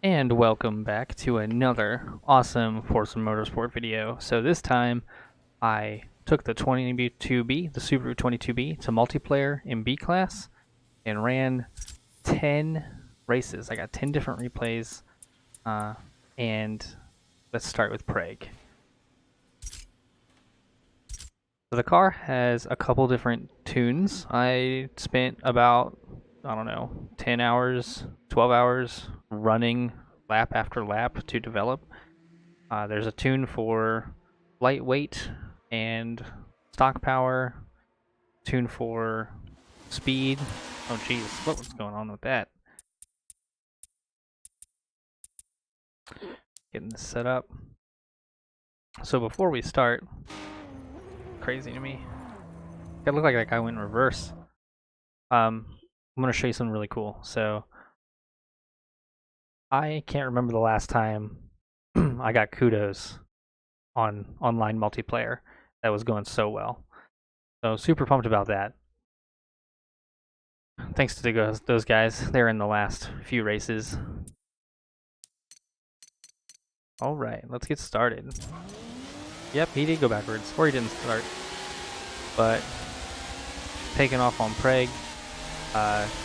And welcome back to another awesome Forza Motorsport video. So this time I took the 22B, the Subaru 22B, to multiplayer in B class and ran 10 races. I got 10 different replays, and let's start with Prague. So the car has a couple different tunes. I spent about, I don't know, 10 hours, 12 hours running lap after lap to develop. There's a tune for lightweight and stock power, tune for speed. Oh geez, what was going on with that? Getting this set up. So before we start, crazy to me. It looked like that guy went in reverse. I'm gonna show you something really cool. So I can't remember the last time I got kudos on online multiplayer that was going so well. So super pumped about that. Thanks to those guys. They're in the last few races. Alright, let's get started. Yep, he did go backwards. Or he didn't start. But, taking off on Prague.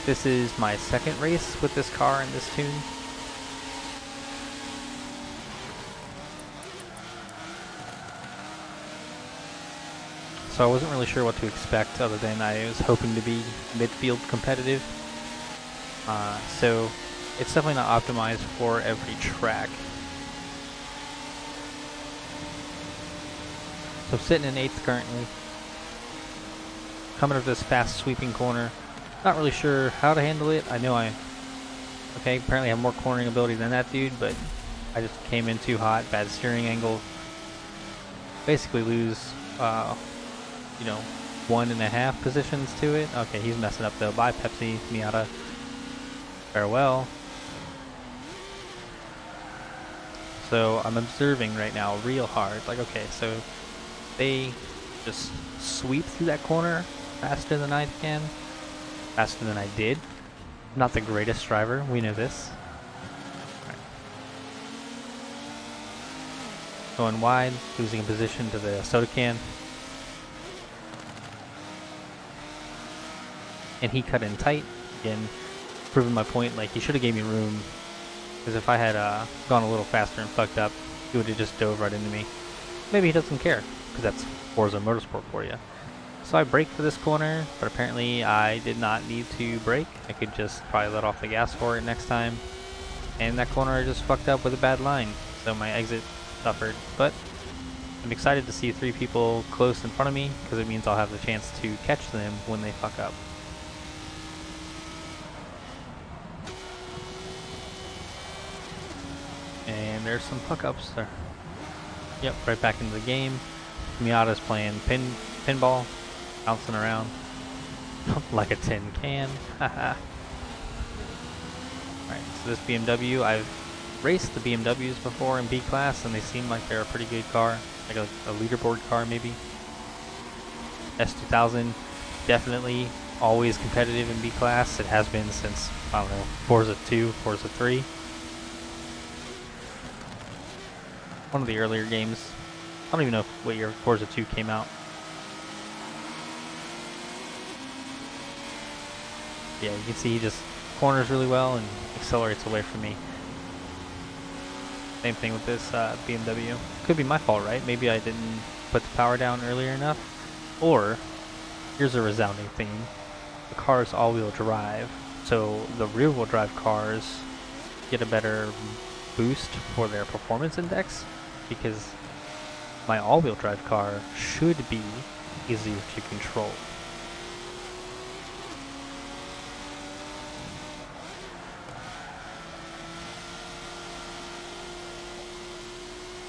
This is my second race with this car and this tune. So I wasn't really sure what to expect other than I was hoping to be midfield competitive. So it's definitely not optimized for every track. So sitting in 8th currently. Coming up this fast sweeping corner. Not really sure how to handle it. I know apparently have more cornering ability than that dude, but I just came in too hot, bad steering angle. Basically lose 1.5 positions to it. Okay, he's messing up though. Bye, Pepsi, Miata. Farewell. So I'm observing right now real hard. Like, okay, so they just sweep through that corner faster than I can. Faster than I did. Not the greatest driver, we know this. Right. Going wide, losing a position to the soda can. And he cut in tight, again, proving my point, like, he should have gave me room, because if I had gone a little faster and fucked up, he would have just dove right into me. Maybe he doesn't care, because that's Forza Motorsport for you. So I braked for this corner, but apparently I did not need to brake. I could just probably let off the gas for it next time. And that corner I just fucked up with a bad line, so my exit suffered. But I'm excited to see 3 people close in front of me, because it means I'll have the chance to catch them when they fuck up. And there's some fuck-ups there. Yep, right back into the game. Miata's playing pinball, bouncing around like a tin can. Haha. Alright, so this BMW, I've raced the BMWs before in B class, and they seem like they're a pretty good car. Like a leaderboard car, maybe. S2000, definitely always competitive in B class. It has been since, I don't know, Forza 2, Forza 3. One of the earlier games. I don't even know what year Forza 2 came out. Yeah, you can see he just corners really well and accelerates away from me. Same thing with this BMW. Could be my fault, right? Maybe I didn't put the power down earlier enough. Or, here's a resounding theme. The car is all-wheel drive, so the rear-wheel drive cars get a better boost for their performance index, because my all-wheel drive car should be easier to control.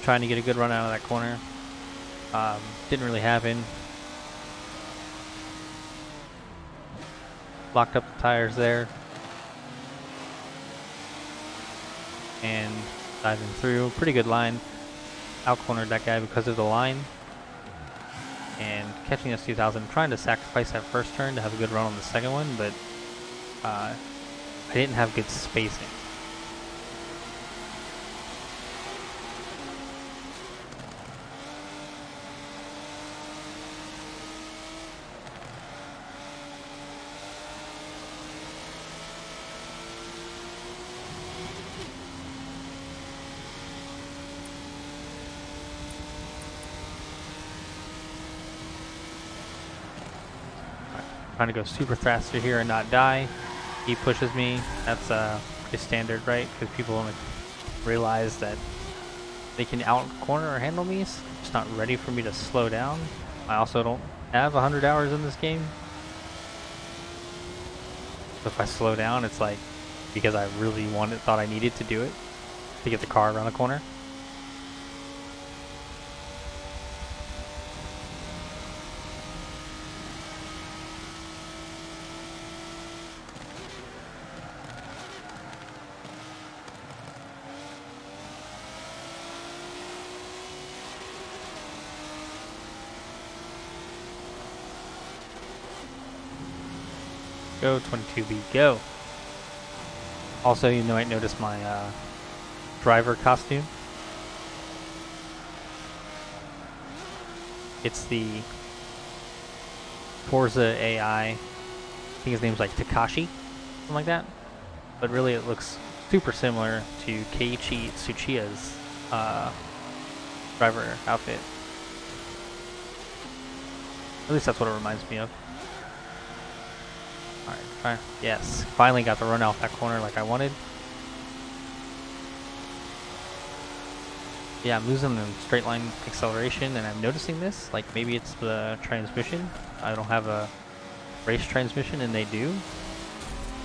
Trying to get a good run out of that corner. Didn't really happen. Locked up the tires there. And diving through. Pretty good line. Out-cornered that guy because of the line. And catching this 2000. Trying to sacrifice that first turn to have a good run on the second one, but I didn't have good spacing. Trying to go super fast through here and not die. He pushes me. That's pretty standard, right? Because people don't realize that they can out corner or handle me. So it's not ready for me to slow down. I also don't have 100 hours in this game. So if I slow down, it's like because I really thought I needed to do it to get the car around the corner. Go 22B, go. Also, you might notice my driver costume. It's the Forza AI. I think his name's like Takashi, something like that. But really, it looks super similar to Keiichi Tsuchiya's driver outfit. At least that's what it reminds me of. Alright, try. Yes, finally got the run out that corner like I wanted. Yeah, I'm losing the straight line acceleration, and I'm noticing this. Like maybe it's the transmission. I don't have a race transmission, and they do.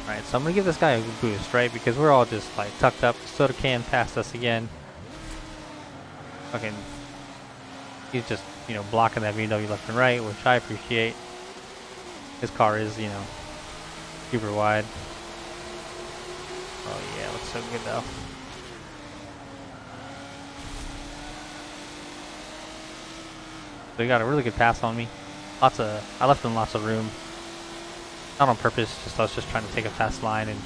Alright, so I'm gonna give this guy a boost, right? Because we're all just like tucked up. The soda can passed us again. Fucking, he's just, you know, blocking that BMW left and right, which I appreciate. His car is, you know, super wide. Oh yeah, looks so good though. So he got a really good pass on me. I left him lots of room. Not on purpose, just I was just trying to take a fast line and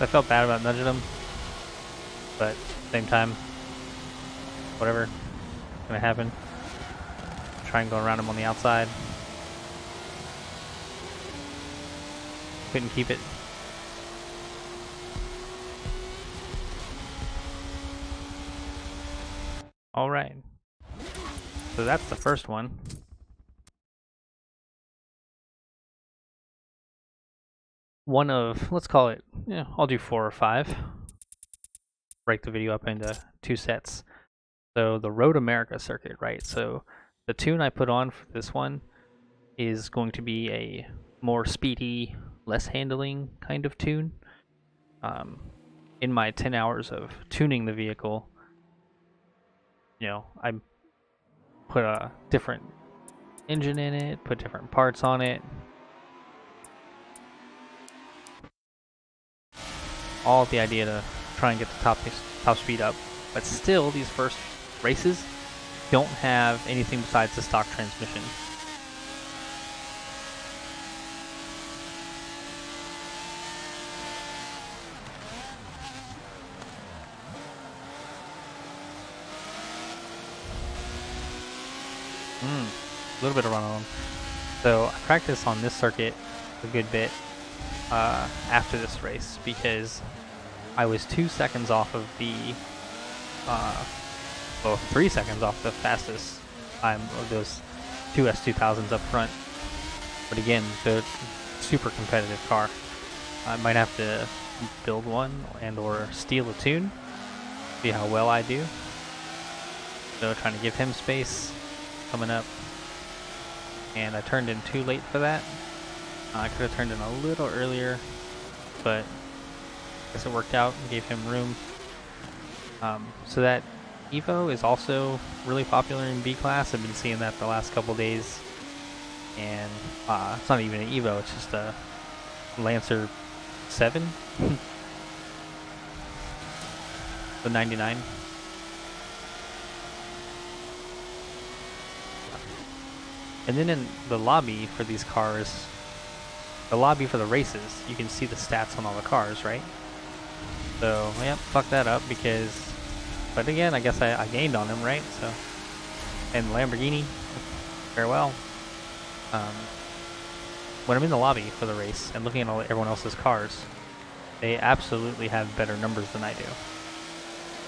I felt bad about nudging him, but at the same time, whatever, it's gonna happen. Try and go around him on the outside. Couldn't keep it. Alright. So that's the first one. One of, let's call it, yeah, I'll do 4 or 5. Break the video up into 2 sets. So the Road America circuit, right? So the tune I put on for this one is going to be a more speedy, less handling kind of tune. In my 10 hours of tuning the vehicle, you know, I put a different engine in it, put different parts on it. All with the idea to try and get the top speed up. But still, these first races don't have anything besides the stock transmission. A little bit of run on them. So I practiced on this circuit a good bit after this race because I was 2 seconds off of the, well, 3 seconds off the fastest time of those 2 S2000s up front. But again, the super competitive car. I might have to build one and or steal a tune, see how well I do. So trying to give him space coming up. And I turned in too late for that. I could have turned in a little earlier, but I guess it worked out and gave him room. So that Evo is also really popular in B class. I've been seeing that the last couple days. And it's not even an Evo, it's just a Lancer 7. The 99. And then in the lobby for these cars, the lobby for the races, you can see the stats on all the cars, right? So, yeah, fuck that up because, but again, I guess I gained on him, right? So, and Lamborghini, farewell. when I'm in the lobby for the race and looking at everyone else's cars, they absolutely have better numbers than I do.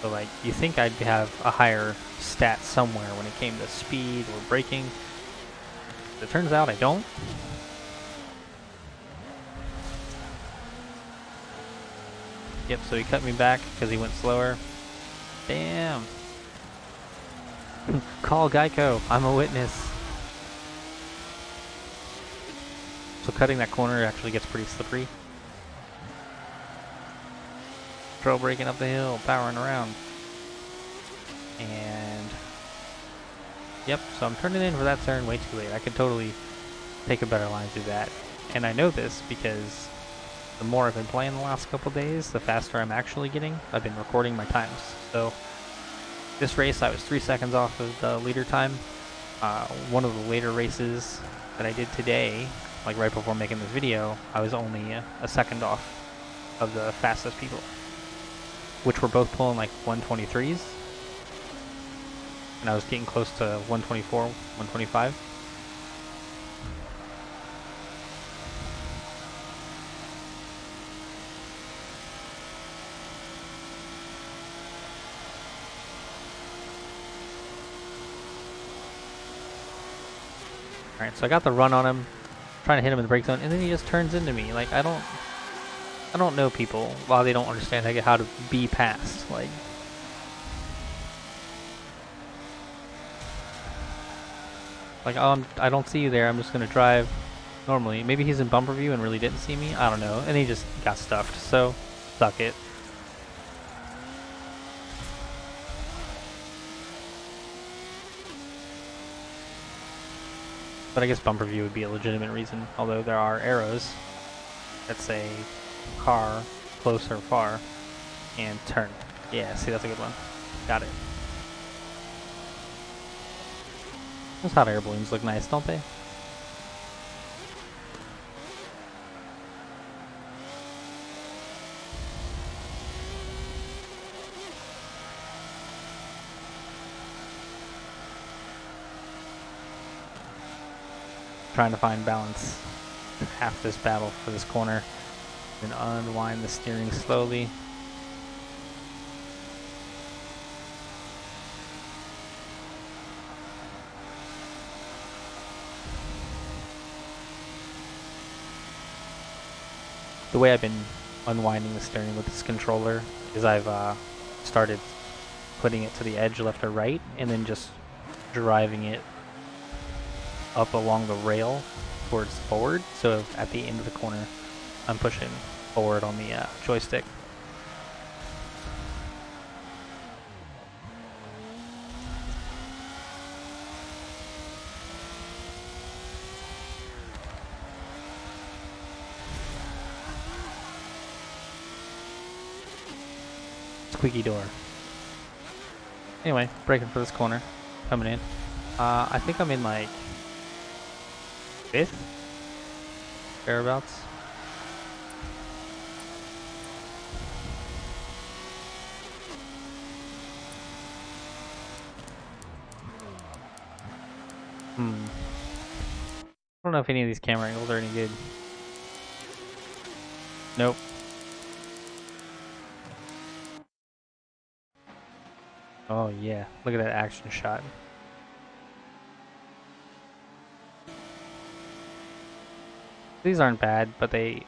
So like, you think I'd have a higher stat somewhere when it came to speed or braking. It turns out I don't. Yep, so he cut me back because he went slower. Damn. Call Geico. I'm a witness. So cutting that corner actually gets pretty slippery. Trail braking up the hill, powering around. And yep, so I'm turning in for that turn way too late. I could totally take a better line through that. And I know this because the more I've been playing the last couple days, the faster I'm actually getting. I've been recording my times. So this race I was 3 seconds off of the leader time. One of the later races that I did today, like right before making this video, I was only a second off of the fastest people, which were both pulling like 123s. And I was getting close to 124, 125. Alright, so I got the run on him, trying to hit him in the brake zone, and then he just turns into me. Like, I don't know people while they don't understand how to be passed. Like, I don't see you there, I'm just gonna drive normally. Maybe he's in bumper view and really didn't see me, I don't know. And he just got stuffed, so suck it. But I guess bumper view would be a legitimate reason, although there are arrows that say car, close or far, and turn. Yeah, see, that's a good one. Got it. Those hot air balloons look nice, don't they? Trying to find balance half this battle for this corner. Then unwind the steering slowly. The way I've been unwinding the steering with this controller is I've started putting it to the edge left or right and then just driving it up along the rail towards forward, so at the end of the corner I'm pushing forward on the joystick. Squeaky door. Anyway, braking for this corner, coming in. I think I'm in like 5th, thereabouts. I don't know if any of these camera angles are any good. Nope. Oh yeah, look at that action shot. These aren't bad, but they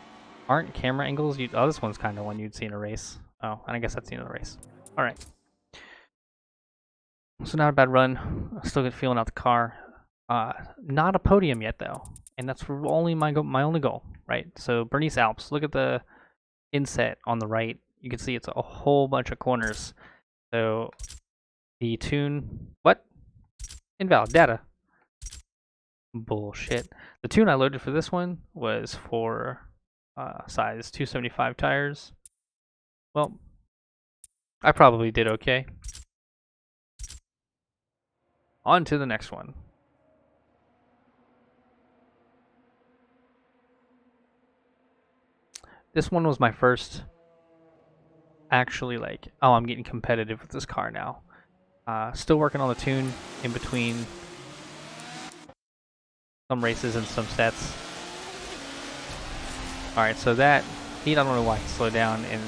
aren't camera angles. Oh, this one's kind of one you'd see in a race. Oh, and I guess that's the end of the race. All right. So not a bad run. Still good feeling out the car. Not a podium yet though, and that's only my only goal, right? So Bernese Alps. Look at the inset on the right. You can see it's a whole bunch of corners. So the tune. What? Invalid data. Bullshit. The tune I loaded for this one was for size 275 tires. Well, I probably did okay. On to the next one. This one was my first actually like, oh, I'm getting competitive with this car now. Still working on the tune in between some races and some sets. Alright, so that, I don't know why he slowed down, and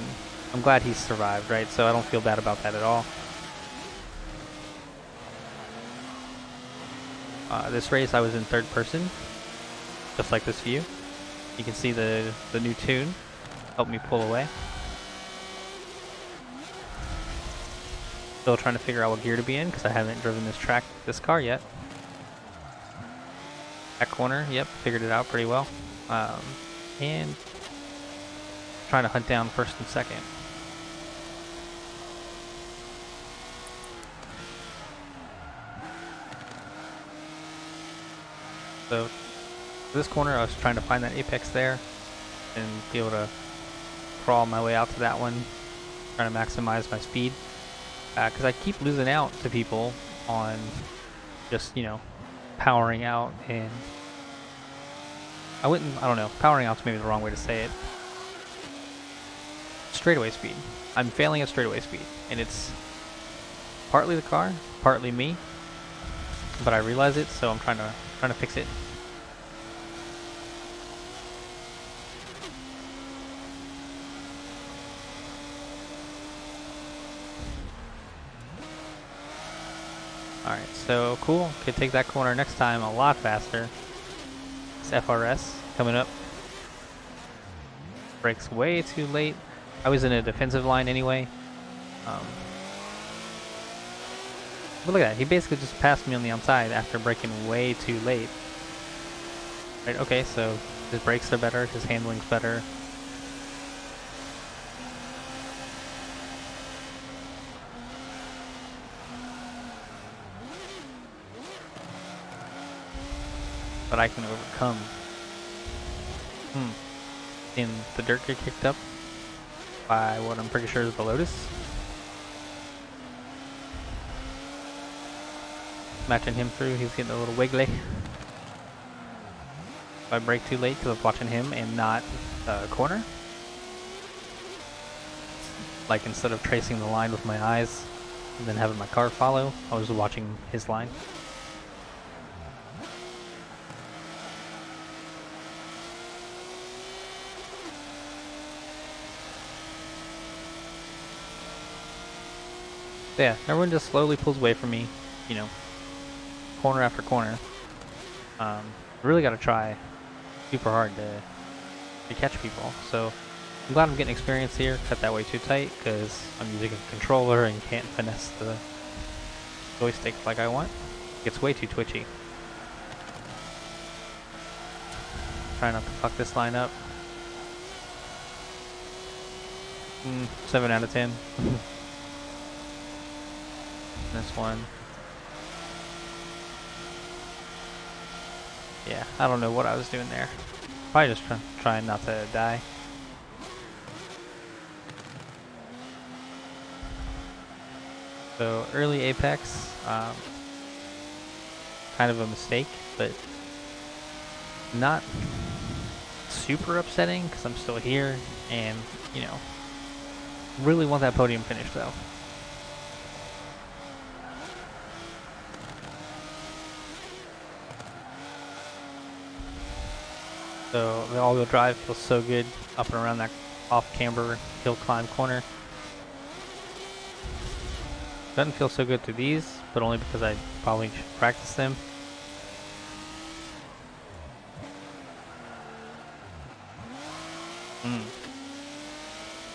I'm glad he survived, right? So I don't feel bad about that at all. This race I was in third person, just like this view. You can see the new tune helped me pull away. Still trying to figure out what gear to be in because I haven't driven this car yet. That corner, yep, figured it out pretty well. And trying to hunt down first and second. So this corner, I was trying to find that apex there and be able to crawl my way out to that one, trying to maximize my speed. Because I keep losing out to people on just, you know, powering out, and I don't know, powering out's maybe the wrong way to say it. Straightaway speed. I'm failing at straightaway speed, and it's partly the car, partly me, but I realize it, so I'm trying to fix it. Alright, so cool. Could take that corner next time a lot faster. It's FRS coming up. Brakes way too late. I was in a defensive line anyway. But look at that. He basically just passed me on the outside after braking way too late. Right, okay, so his brakes are better, his handling's better. But I can overcome. And the dirt get kicked up by what I'm pretty sure is the Lotus. Matching him through, he's getting a little wiggly. If I brake too late because I was watching him and not the corner. Like instead of tracing the line with my eyes and then having my car follow, I was watching his line. Yeah, everyone just slowly pulls away from me, you know, corner after corner. Really got to try super hard to catch people. So I'm glad I'm getting experience here. Cut that way too tight because I'm using a controller and can't finesse the joystick like I want. It's way too twitchy. Try not to fuck this line up. 7 out of 10. This one. Yeah, I don't know what I was doing there. Probably just trying not to die. So early apex, kind of a mistake, but not super upsetting because I'm still here and, you know, really want that podium finish though. So the all-wheel drive feels so good up and around that off-camber hill climb corner. Doesn't feel so good through these, but only because I probably should practice them.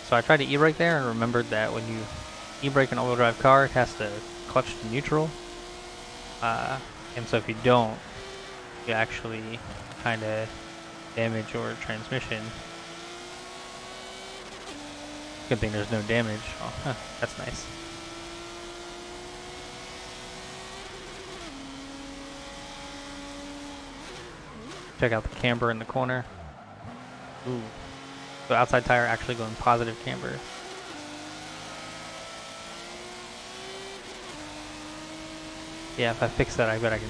So I tried to e-brake there and remembered that when you e-brake an all-wheel drive car, it has to clutch to neutral. And so if you don't, you actually kind of damage your transmission. Good thing there's no damage. Oh, huh, that's nice. Check out the camber in the corner. Ooh. So outside tire actually going positive camber. Yeah, if I fix that, I bet I can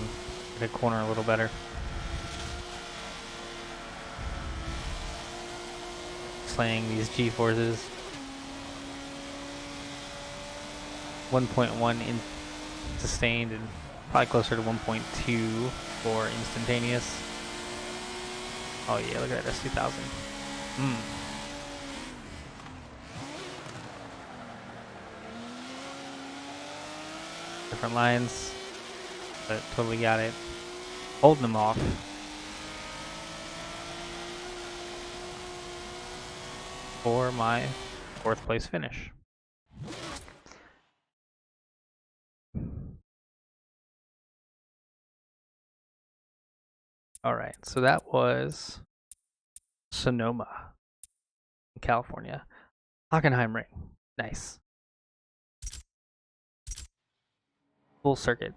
get a corner a little better. Slaying these G-forces. 1.1 in sustained and probably closer to 1.2 for instantaneous. Oh yeah, look at that S2000. Mm. Different lines, but totally got it. Holding them off. For my 4th place finish. Alright, so that was Sonoma, California. Hockenheimring. Nice. Full circuit.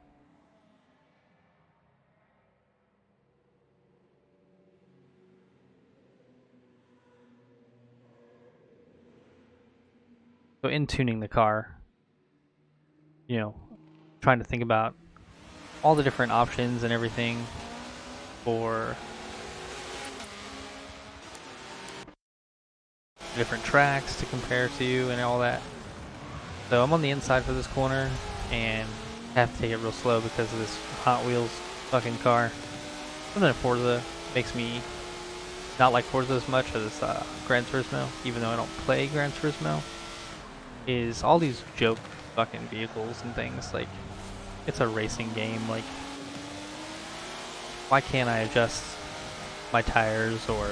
So in tuning the car, you know, trying to think about all the different options and everything for different tracks to compare to and all that. So I'm on the inside for this corner and have to take it real slow because of this Hot Wheels fucking car. Something in Forza makes me not like Forza as much as Gran Turismo, even though I don't play Gran Turismo, is all these joke fucking vehicles and things. Like, it's a racing game. Like, why can't I adjust my tires or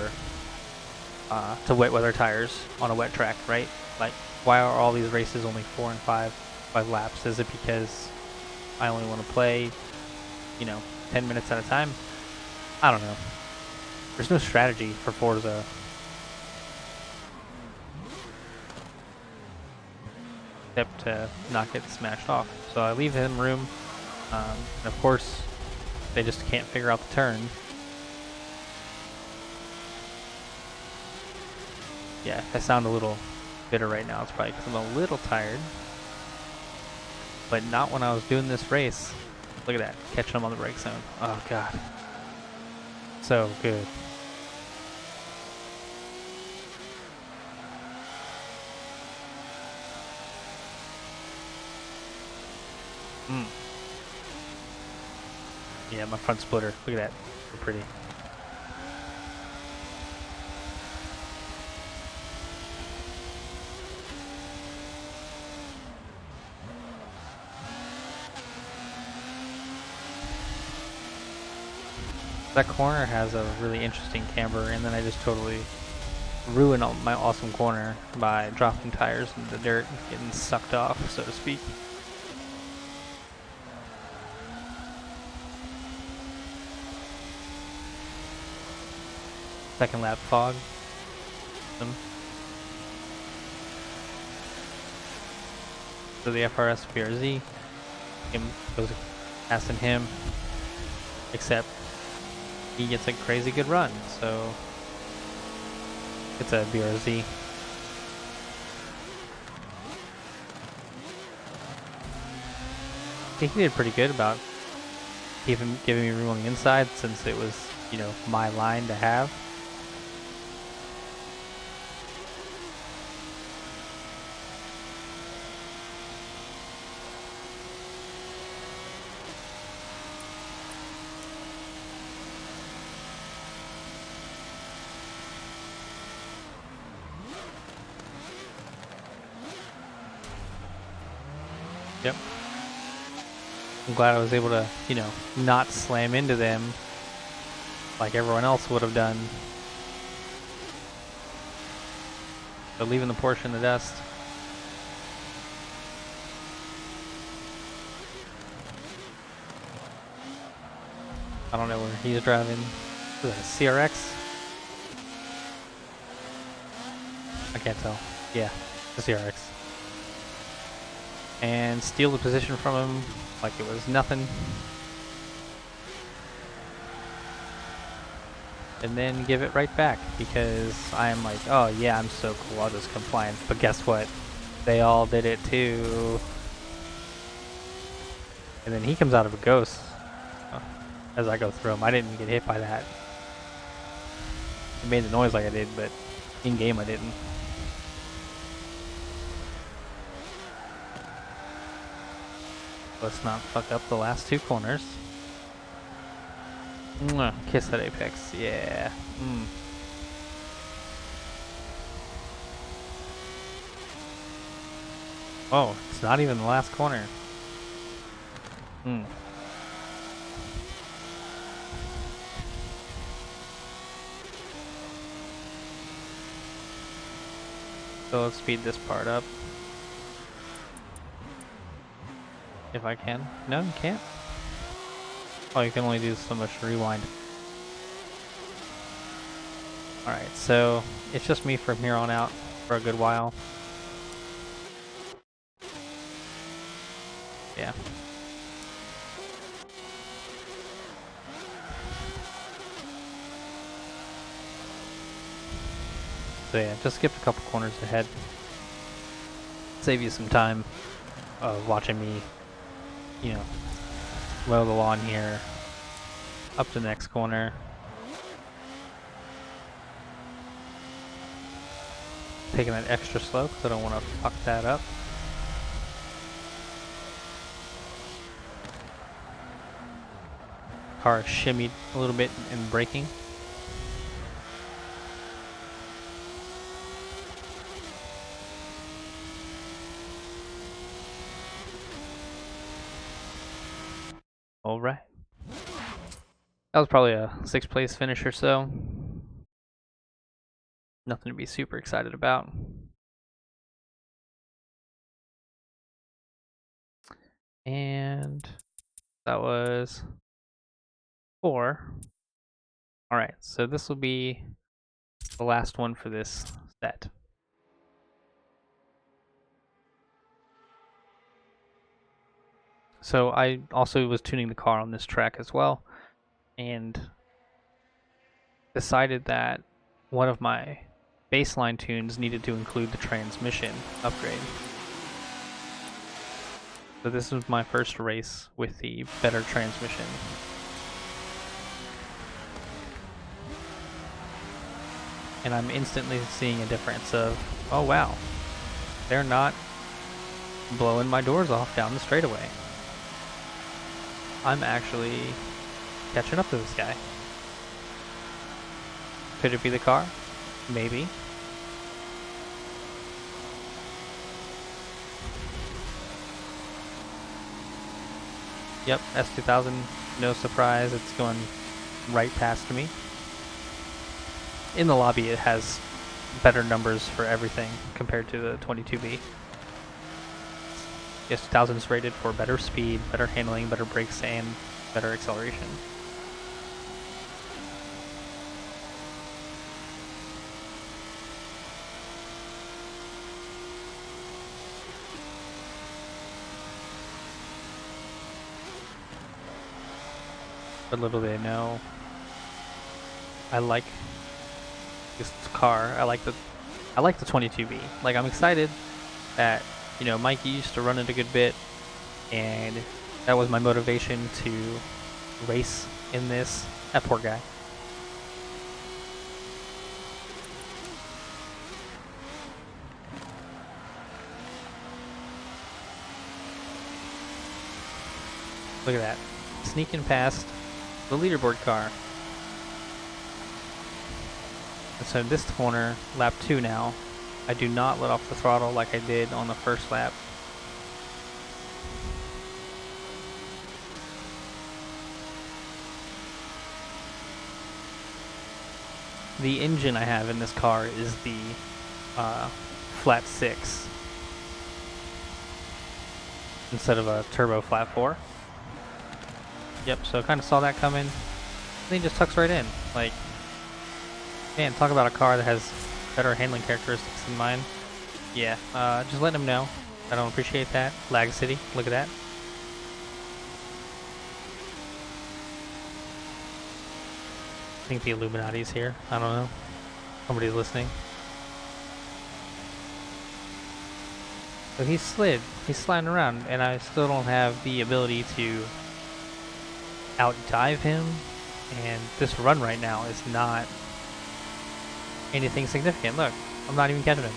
to wet weather tires on a wet track, right? Like, why are all these races only 4 and 5 laps? Is it because I only want to play, 10 minutes at a time? I don't know. There's no strategy for Forza. Except to not get smashed off. So I leave him room. And of course, they just can't figure out the turn. Yeah, if I sound a little bitter right now, it's probably because I'm a little tired. But not when I was doing this race. Look at that, catching them on the brake zone. Oh god. So good. Yeah, my front splitter. Look at that. So pretty. That corner has a really interesting camber, and then I just totally ruin my awesome corner by dropping tires in the dirt and getting sucked off, so to speak. Second lap fog. So the FRS BRZ goes passing him, except he gets a crazy good run, so it's a BRZ. I think he did pretty good about giving me room on the inside since it was, my line to have. Yep. I'm glad I was able to, not slam into them like everyone else would have done. So leaving the Porsche in the dust. I don't know where he's driving. Is that a CRX? I can't tell. Yeah, the CRX. And steal the position from him like it was nothing. And then give it right back because I'm like, oh yeah, I'm so cool, I'll just come flying. But guess what? They all did it too. And then he comes out of a ghost as I go through him. I didn't get hit by that. It made the noise like I did, but in game I didn't. Let's not fuck up the last 2 corners. Mwah, kiss that apex, yeah. Oh, it's not even the last corner. Hmm. So let's speed this part up. If I can. No, you can't. Oh, you can only do so much rewind. Alright, so it's just me from here on out for a good while. Yeah. So yeah, just skip a couple corners ahead. Save you some time of watching me, you know, mow the lawn here, up to the next corner. Taking that extra slow because I don't want to fuck that up. Car shimmied a little bit in braking. Alright. That was probably a 6th place finish or so. Nothing to be super excited about. And that was 4. Alright, so this will be the last one for this set. So I also was tuning the car on this track as well, and decided that one of my baseline tunes needed to include the transmission upgrade. So this was my first race with the better transmission. And I'm instantly seeing a difference of, oh wow, they're not blowing my doors off down the straightaway. I'm actually catching up to this guy. Could it be the car? Maybe. Yep, S2000, no surprise, it's going right past me. In the lobby it has better numbers for everything compared to the 22B. S2000 is rated for better speed, better handling, better brakes, and better acceleration. But little they know, I like this car. I like the 22B. Like, I'm excited that, you know, Mikey used to run it a good bit, and that was my motivation to race in this. That poor guy. Look at that. Sneaking past the leaderboard car. And so this corner, lap 2 now, I do not let off the throttle like I did on the first lap. The engine I have in this car is the flat 6 instead of a turbo flat 4. Yep, so I kind of saw that coming. Then he just tucks right in. Like, man, talk about a car that has better handling characteristics than mine. Yeah, just letting him know. I don't appreciate that. Lag City, look at that. I think the Illuminati's here. I don't know. Somebody's listening. So he slid. He's sliding around, and I still don't have the ability to out-dive him. And this run right now is not anything significant. Look, I'm not even catching him.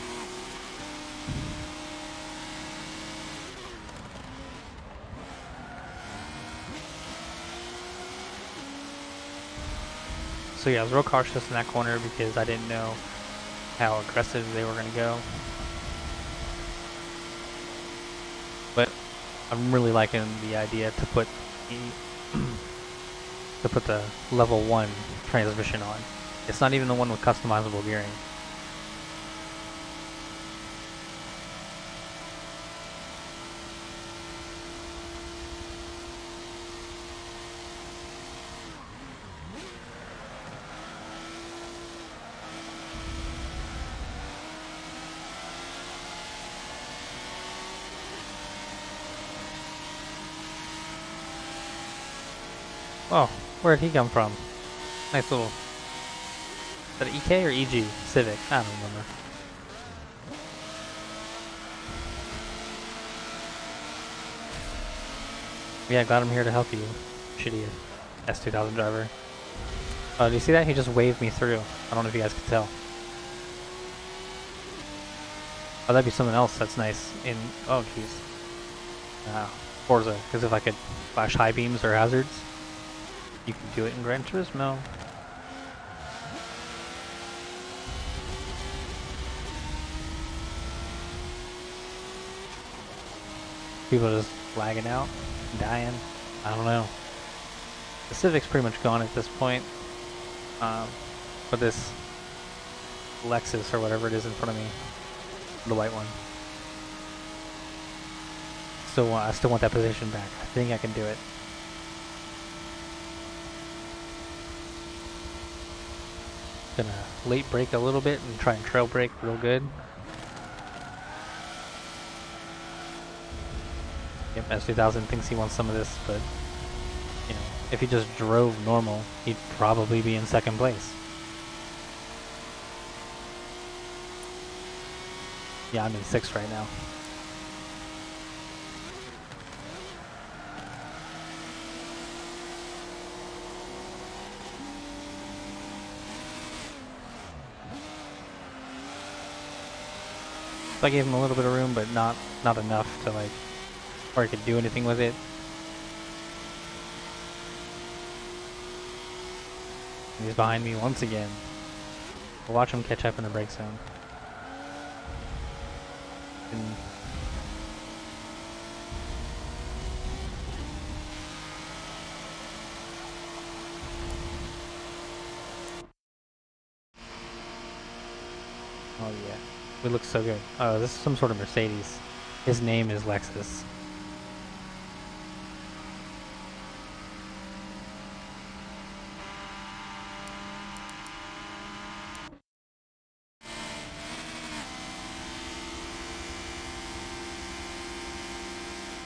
So yeah, I was real cautious in that corner because I didn't know how aggressive they were going to go. I'm really liking the idea to put the level 1 transmission on. It's not even the one with customizable gearing. Oh, where'd he come from? Nice little... Is that EK or EG? Civic? I don't remember. Yeah, glad I'm here to help you, shitty S2000 driver. Oh, do you see that? He just waved me through. I don't know if you guys could tell. Oh, that'd be something else that's nice in... Oh, jeez. Forza, because if I could flash high beams or hazards, you can do it in Gran Turismo. People are just lagging out, dying. I don't know. The Civic's pretty much gone at this point. But this Lexus or whatever it is in front of me, the white one. I still want that position back. I think I can do it. Gonna late brake a little bit and try and trail brake real good. Yep, S2000 thinks he wants some of this, but you know, if he just drove normal, he'd probably be in second place. Yeah, I'm in 6th right now. So I gave him a little bit of room, but not enough to like, where he could do anything with it. And he's behind me once again. We'll watch him catch up in the brake zone. Oh yeah, it looks so good. Oh, this is some sort of Mercedes. His name is Lexus.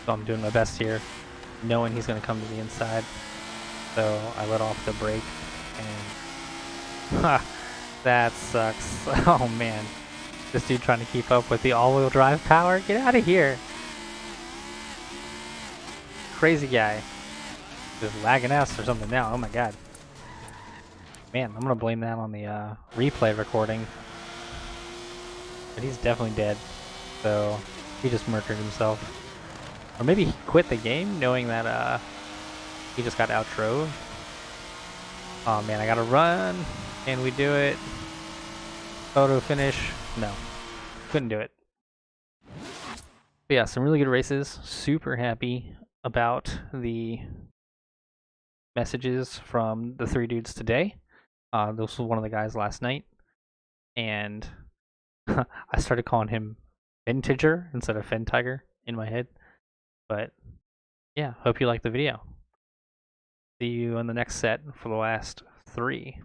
So I'm doing my best here, knowing he's going to come to the inside. So I let off the brake, and ha, that sucks. Oh man, this dude trying to keep up with the all-wheel drive power. Get out of here! Crazy guy, just lagging us or something now. Oh my god, man, I'm gonna blame that on the replay recording. But he's definitely dead. So he just murdered himself. Or maybe he quit the game knowing that he just got outroed. Oh man, I gotta run. Can we do it? Photo finish? No. Couldn't do it. But yeah, some really good races. Super happy about the messages from the 3 dudes today. This was one of the guys last night. And I started calling him Vintager instead of Fentiger in my head. But yeah, hope you liked the video. See you on the next set for the last 3.